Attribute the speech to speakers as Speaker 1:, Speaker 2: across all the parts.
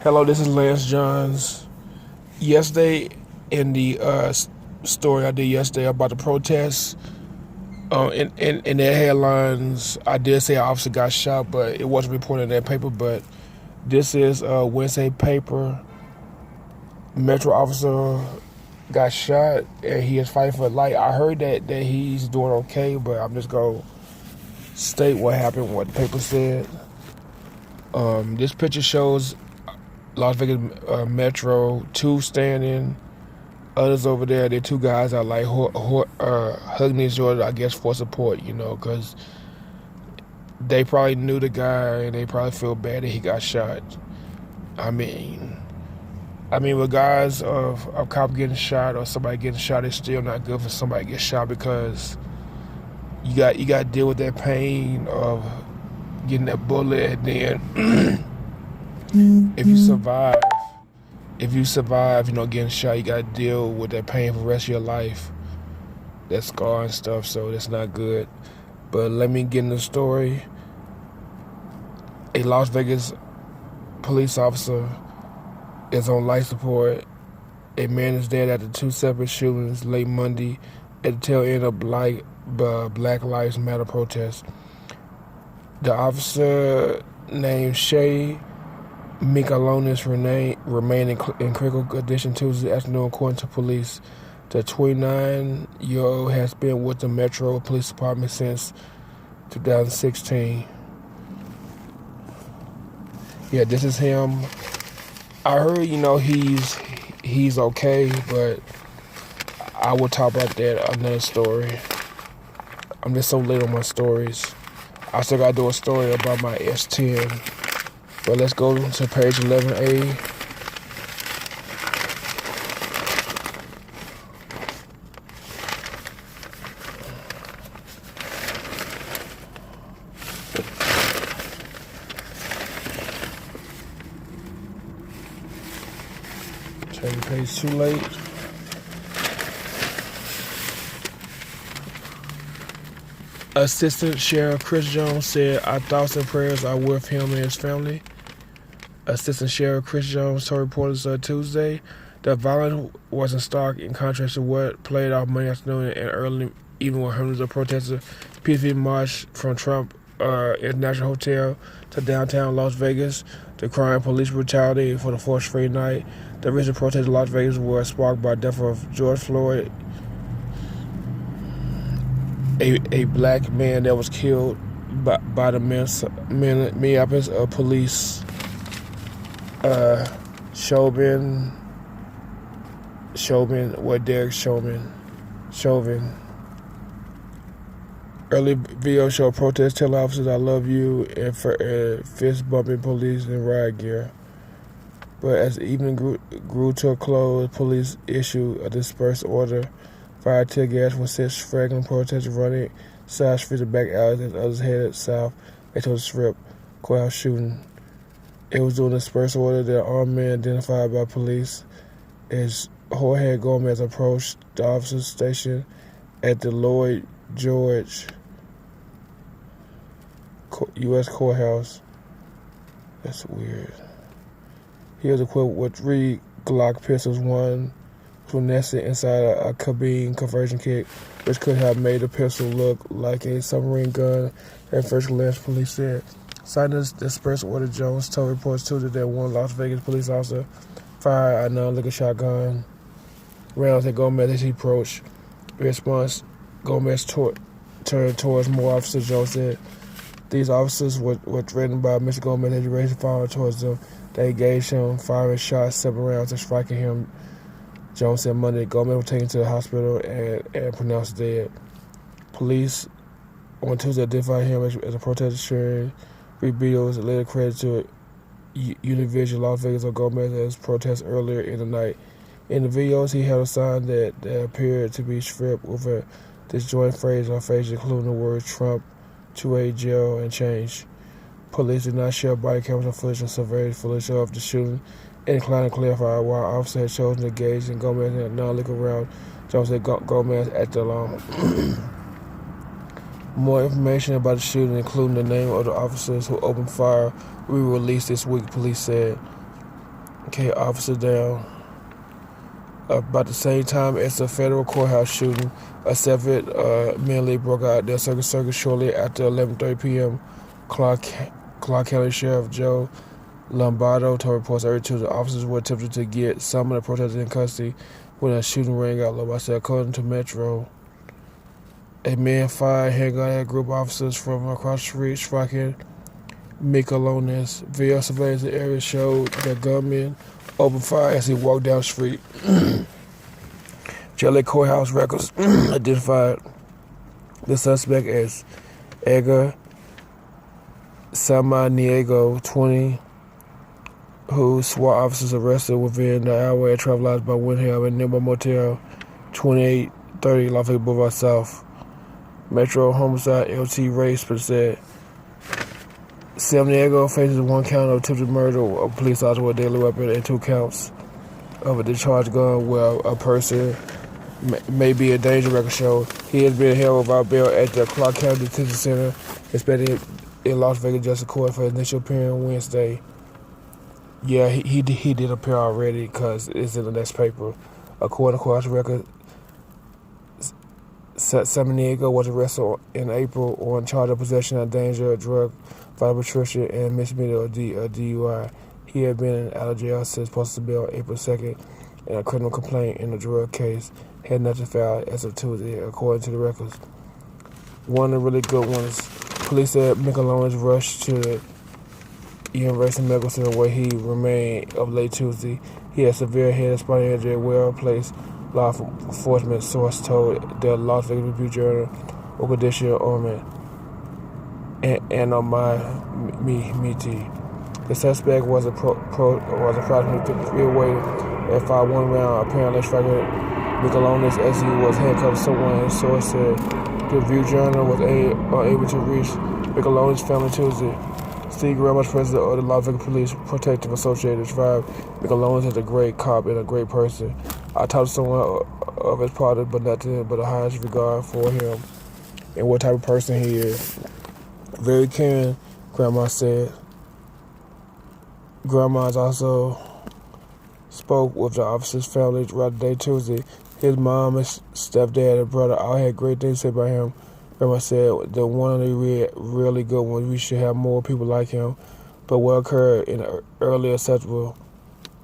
Speaker 1: Hello, this is Lance Johns. Yesterday, in the story I did yesterday about the protests, in their headlines, I did say an officer got shot, but it wasn't reported in that paper. But this is Wednesday paper. Metro officer got shot, and he is fighting for life. I heard that he's doing okay, but I'm just gonna state what happened, what the paper said. This picture shows Las Vegas Metro, two standing, others over there. The two guys are like hugging each other, I guess, for support, because they probably knew the guy and they probably feel bad that he got shot. I mean, regardless of a cop getting shot or somebody getting shot, it's still not good for somebody to get shot, because you got to deal with that pain of getting that bullet, and then if you survive, getting shot, you gotta deal with that pain for the rest of your life, that scar and stuff. So that's not good. But let me get in the story. A Las Vegas police officer is on life support. A man is dead after two separate shootings late Monday at the tail end of Black Lives Matter protests. The officer named Shay Mikalonis remained in critical condition Tuesday afternoon, according to police. The 29-year-old has been with the Metro Police Department since 2016. Yeah, this is him. I heard, he's okay, but I will talk about that another story. I'm just so late on my stories. I still gotta do a story about my S10. But let's go to page 11A. Turn the page too late. Assistant Sheriff Chris Jones said, "Our thoughts and prayers are with him and his family." Assistant Sheriff Chris Jones told reporters Tuesday that violence was in stock, in contrast to what played out Monday afternoon and early evening, when hundreds of protesters peacefully marched from Trump International Hotel to downtown Las Vegas. The crime, police brutality for the fourth straight night. The recent protests in Las Vegas were sparked by the death of George Floyd, a black man that was killed by the Minneapolis police. Derek Chauvin. Early video showed protests telling officers "I love you" and fist bumping police in riot gear. But as the evening grew to a close, police issued a disperse order. Fired tear gas when six fragging protesters running side streets and back alleys as others headed south into the Strip. Courthouse shooting. It was during the disperse order that an armed man identified by police as Jorge Gomez approached the officers stationed at the Lloyd George U.S. Courthouse. That's weird. He was equipped with 3 Glock pistols, one was nested inside a carbine conversion kit, which could have made the pistol look like a submarine gun, at first glance, police said. Citing this dispersed order, Jones told reporters Tuesday that one Las Vegas police officer fired a non-lethal shotgun rounds at Gomez as he approached. In response, Gomez turned towards more officers. Jones said these officers were threatened by Mr. Gomez as he raised a firearm towards them. They engaged him, firing shots 7 rounds and striking him. Jones said Monday Gomez was taken to the hospital and pronounced dead. Police on Tuesday identified him as a protester sharing videos and later credited to Univision Las Vegas of Gomez's protest earlier in the night. In the videos, he held a sign that appeared to be stripped with a disjointed phrase on face, including the words Trump, 2A jail, and change. Police did not share body camera footage and surveillance footage of the shooting and declined to clarify why officers had chosen to engage in Gomez and not look around. Jones said Gomez acted alone. More information about the shooting, including the name of the officers who opened fire, will be released this week, police said. officer down. About the same time as the federal courthouse shooting, a separate melee broke out at Circus shortly after 11:30 p.m. Clark County Sheriff Joe Lombardo told reporters earlier Tuesday officers were attempting to get some of the protesters in custody when a shooting rang out. Lombardo, according to Metro, a man fired a handgun at a group of officers from across the street, striking Mikalonis. Video surveillance in the area showed the gunman opened fire as he walked down the street. LA courthouse records identified the suspect as Edgar Samaniego, 20, who SWAT officers arrested within the hour at Travelers by Windham and nearby Motel 2830 Lafayette Boulevard South. Metro Homicide LT Ray said Samaniego faces one count of attempted murder of a police officer with a deadly weapon and 2 counts of a discharged gun where a person may be a danger, record show. He has been held without bail at the Clark County Detention Center, expected in Las Vegas Justice Court for his initial appearance Wednesday. Yeah, he did appear already because it's in the next paper. According to court record, Samaniego was arrested in April on charge of possession of dangerous drug, violent patrician, and misdemeanor DUI. He had been out of jail since posted bail April 2nd, and a criminal complaint in the drug case had nothing filed as of Tuesday, according to the records. One of the really good ones, police said Mikalonis rushed to the University Medical Center where he remained up late Tuesday. He had severe head and spinal injury, well-placed law enforcement source told the Las Vegas Review-Journal or condition ornament and on my meaty. The suspect was approximately 50 feet away and fired one round, apparently striking Mikalonis as he was handcuffed. Someone source said the Review-Journal was unable to reach Mikalonis' family Tuesday. Steve Grandma's president of the Las Vegas Police Protective Association described Mikalonis as a great cop and a great person. I talked to someone of his product, but nothing but the highest regard for him and what type of person he is. Very caring, Grandma said. Grandma's also spoke with the officer's family throughout the day Tuesday. His mom and stepdad and brother all had great things to say about him. Grandma said that one of the really good ones, we should have more people like him, but what occurred in early acceptable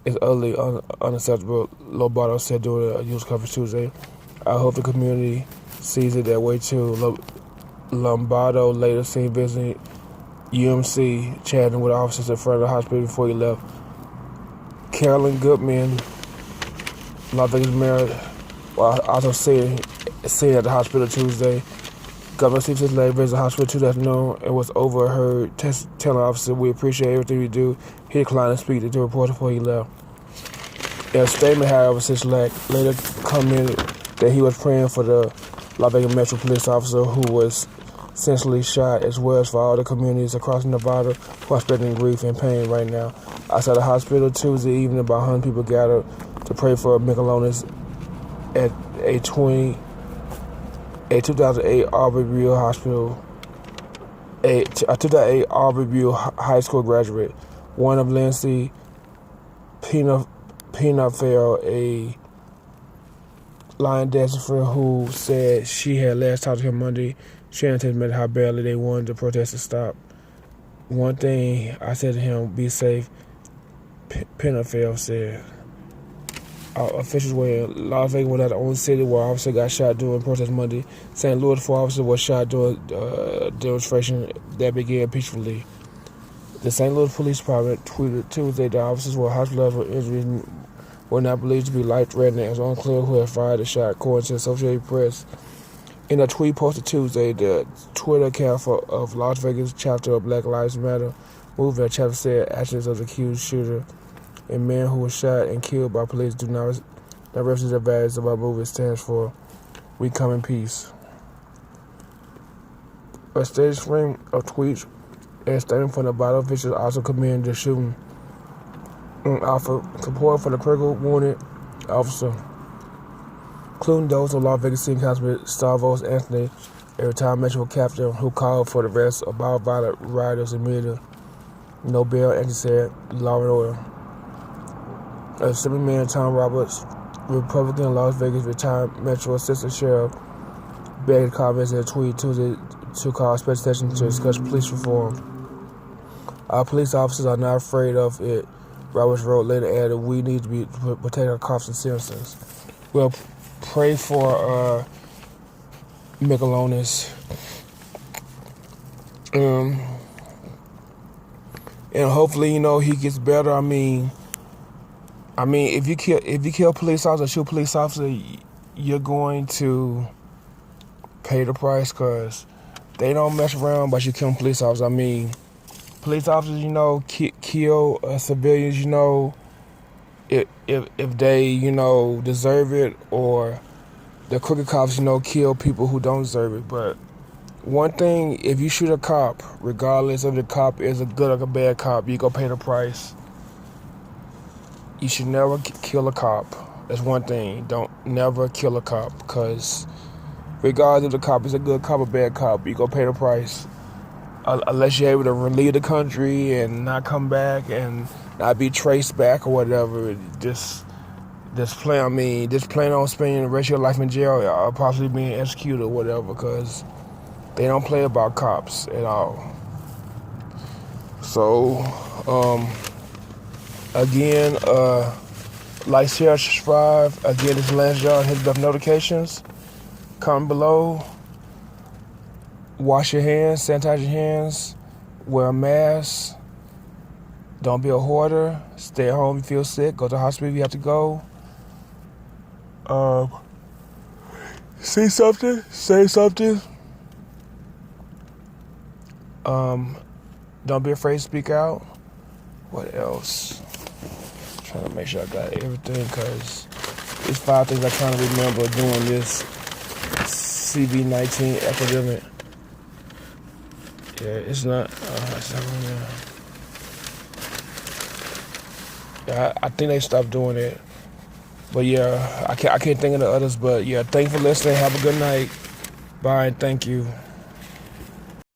Speaker 1: is utterly unacceptable, Lombardo said during a news conference Tuesday. I hope the community sees it that way too. Lombardo later seen visiting UMC, chatting with officers in front of the hospital before he left. Carolyn Goodman, Las Vegas mayor, also seen at the hospital Tuesday. Governor Steve Lane visited the hospital Tuesday afternoon and was overheard telling officers, "We appreciate everything we do." He declined to speak to the reporter before he left. In a statement, however, Sislak later commented that he was praying for the Las Vegas Metro police officer who was senselessly shot, as well as for all the communities across Nevada who are spreading grief and pain right now. Outside the hospital Tuesday evening, about 100 people gathered to pray for Mikalonis at a 2008 Aubreyville Hospital, a 2008 Aubreyville High School graduate, one of Lindsay Pinafell, a line dancing friend who said she had last talked to him Monday. She anticipated how badly they wanted the protest to stop. One thing I said to him, be safe, Pinafell said. Officials were in Las Vegas was not the only city where an officer got shot during protest Monday. St. Louis, 4 officers were shot during demonstration that began peacefully. The St. Louis Police Department tweeted Tuesday that officers were hospitalized with injuries were not believed to be life-threatening. It was unclear who had fired the shot, according to the Associated Press. In a tweet posted Tuesday, the Twitter account of Las Vegas chapter of Black Lives Matter movement chapter said actions of the accused shooter and man who was shot and killed by police do not represent the values of our movement stands for. We come in peace. A steady string of tweets and statements from the bottom officials also commended the shooting and offered support for the critical wounded officer, including those of Las Vegas City Councilman Stavros Anthony, a retired Metro captain who called for the arrest of all violent rioters immediately. No bail, Anthony said, law and order. Assemblyman Tom Roberts, Republican Las Vegas retired Metro Assistant Sheriff, begged comments in a tweet Tuesday to call special attention to discuss police reform. Our police officers are not afraid of it, Roberts wrote, later added, we need to protect our cops and citizens. Well, pray for Mikalonis. And hopefully, he gets better. I mean, if you kill police officer, shoot police officer, you're going to pay the price, because they don't mess around but you kill police officers. I mean, police officers, kill civilians, if they, deserve it, or the crooked cops, kill people who don't deserve it. But one thing, if you shoot a cop, regardless if the cop is a good or a bad cop, you go pay the price. You should never kill a cop. That's one thing. Don't never kill a cop, because regardless if the cop is a good cop or bad cop, you go pay the price. Unless you're able to leave the country and not come back and not be traced back or whatever. Just plan on spending the rest of your life in jail or possibly being executed or whatever, because they don't play about cops at all. So, again, like, share, subscribe. Again, this is Lance John. Hit the notifications. Comment below. Wash your hands. Sanitize your hands. Wear a mask. Don't be a hoarder. Stay at home if you feel sick. Go to the hospital if you have to go. Say something. Say something. Don't be afraid to speak out. What else? Trying to make sure I got everything, because it's 5 things I kind of remember during this CV-19 epidemic. Yeah, it's not on there. Yeah, I think they stopped doing it. But yeah, I can't think of the others. But yeah, thanks for listening. Have a good night. Bye, and thank you.